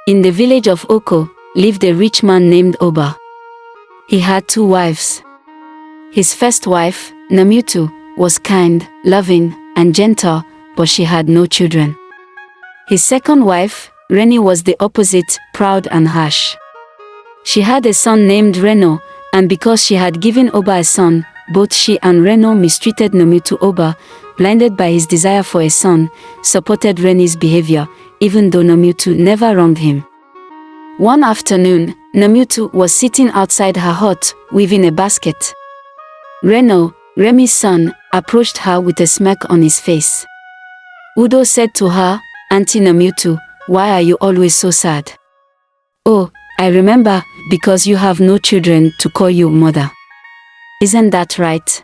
In the village of Oko, lived a rich man named Oba. He had 2 wives. His first wife, Namutu, was kind, loving, and gentle, but she had no children. His second wife, Reni, was the opposite, proud and harsh. She had a son named Reno, and because she had given Oba a son, both she and Reno mistreated Namutu. Oba, blinded by his desire for a son, supported Reni's behavior, even though Namutu never wronged him. One afternoon, Namutu was sitting outside her hut, weaving a basket. Reno, Remi's son, approached her with a smirk on his face. Udo said to her, "Auntie Namutu, why are you always so sad?" "Oh, I remember, because you have no children to call you mother. Isn't that right?"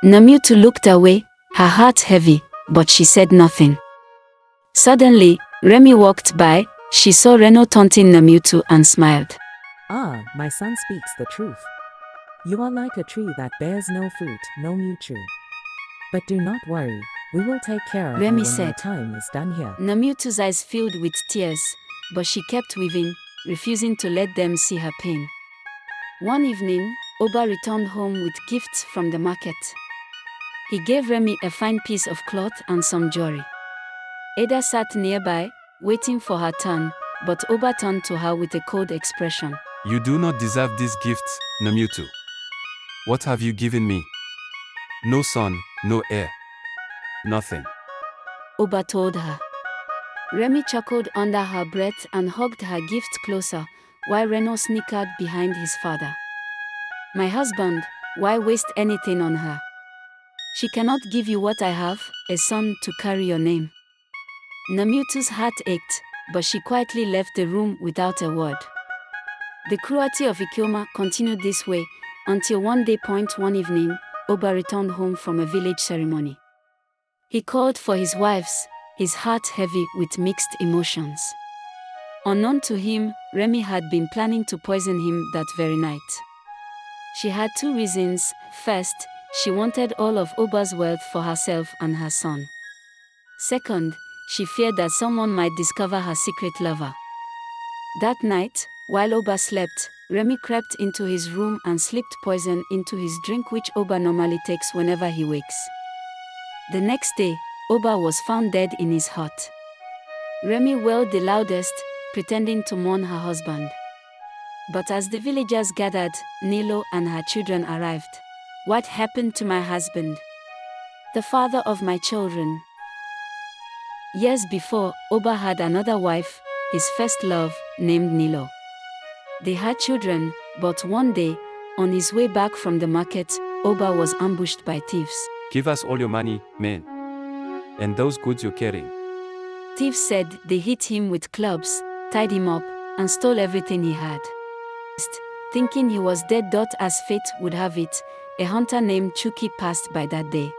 Namutu looked away, her heart heavy, but she said nothing. Suddenly, Remi walked by. She saw Reno taunting Namutu and smiled. "Ah, my son speaks the truth. You are like a tree that bears no fruit, no mutu. But do not worry, we will take care of you Remi when your said. time is done here." Namutu's eyes filled with tears, but she kept weaving, refusing to let them see her pain. One evening, Oba returned home with gifts from the market. He gave Remi a fine piece of cloth and some jewelry. Ada sat nearby, waiting for her turn, but Oba turned to her with a cold expression. You do not deserve these gifts, Namutu. What have you given me? No son, no heir. Nothing. Oba told her. Remi chuckled under her breath and hugged her gift closer, while Reno snickered behind his father. "My husband, why waste anything on her? She cannot give you what I have, a son to carry your name." Namutu's heart ached, but she quietly left the room without a word. The cruelty of Ikioma continued this way, until one evening, Oba returned home from a village ceremony. He called for his wives, his heart heavy with mixed emotions. Unknown to him, Remi had been planning to poison him that very night. She had 2 reasons. First, she wanted all of Oba's wealth for herself and her son. Second, she feared that someone might discover her secret lover. That night, while Oba slept, Remi crept into his room and slipped poison into his drink, which Oba normally takes whenever he wakes. The next day, Oba was found dead in his hut. Remi wailed the loudest, pretending to mourn her husband. But as the villagers gathered, Nilo and her children arrived. "What happened to my husband? The father of my children?" Years before, Oba had another wife, his first love, named Nilo. They had children, but one day, on his way back from the market, Oba was ambushed by thieves. Give us all your money, men. And those goods you're carrying. Thieves said they hit him with clubs, tied him up, and stole everything he had. Thinking he was dead. As fate would have it, a hunter named Chuki passed by that day.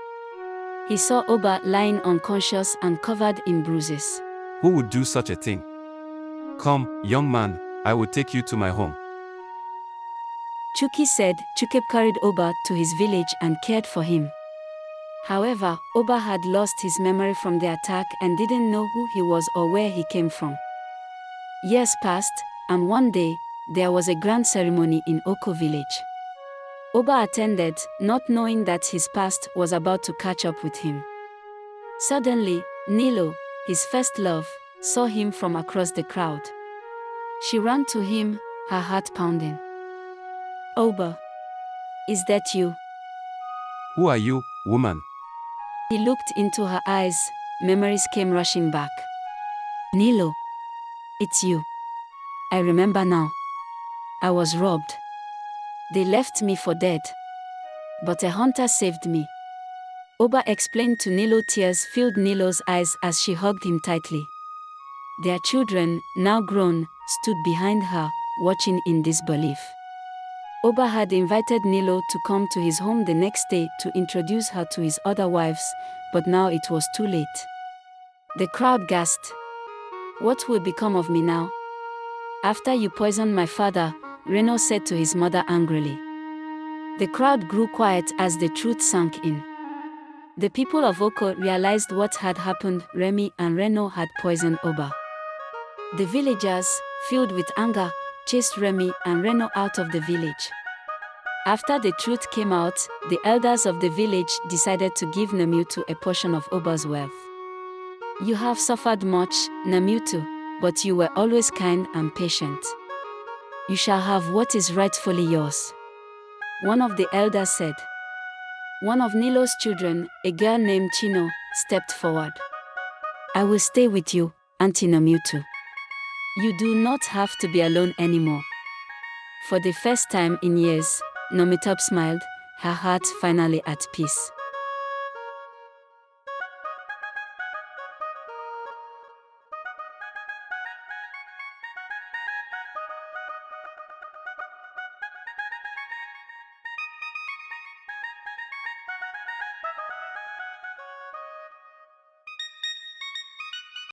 He saw Oba lying unconscious and covered in bruises. Who would do such a thing? Come, young man, I will take you to my home. Chuki said. Chuki carried Oba to his village and cared for him. However, Oba had lost his memory from the attack and didn't know who he was or where he came from. Years passed, and one day, there was a grand ceremony in Oko village. Oba attended, not knowing that his past was about to catch up with him. Suddenly, Nilo, his first love, saw him from across the crowd. She ran to him, her heart pounding. "Oba, is that you?" Who are you, woman? He looked into her eyes, memories came rushing back. "Nilo, it's you. I remember now. I was robbed. They left me for dead. But a hunter saved me." Oba explained to Nilo. Tears filled Nilo's eyes as she hugged him tightly. Their children, now grown, stood behind her, watching in disbelief. Oba had invited Nilo to come to his home the next day to introduce her to his other wives, but now it was too late. The crowd gasped. "What will become of me now? After you poisoned my father," Reno said to his mother angrily. The crowd grew quiet as the truth sank in. The people of Oko realized what had happened. Remi and Reno had poisoned Oba. The villagers, filled with anger, chased Remy and Reno out of the village. After the truth came out, the elders of the village decided to give Namutu a portion of Oba's wealth. You have suffered much, Namutu, but you were always kind and patient. You shall have what is rightfully yours. One of the elders said. One of Nilo's children, a girl named Chino, stepped forward. I will stay with you, Auntie Namutu. You do not have to be alone anymore. For the first time in years, Nomitop smiled, her heart finally at peace.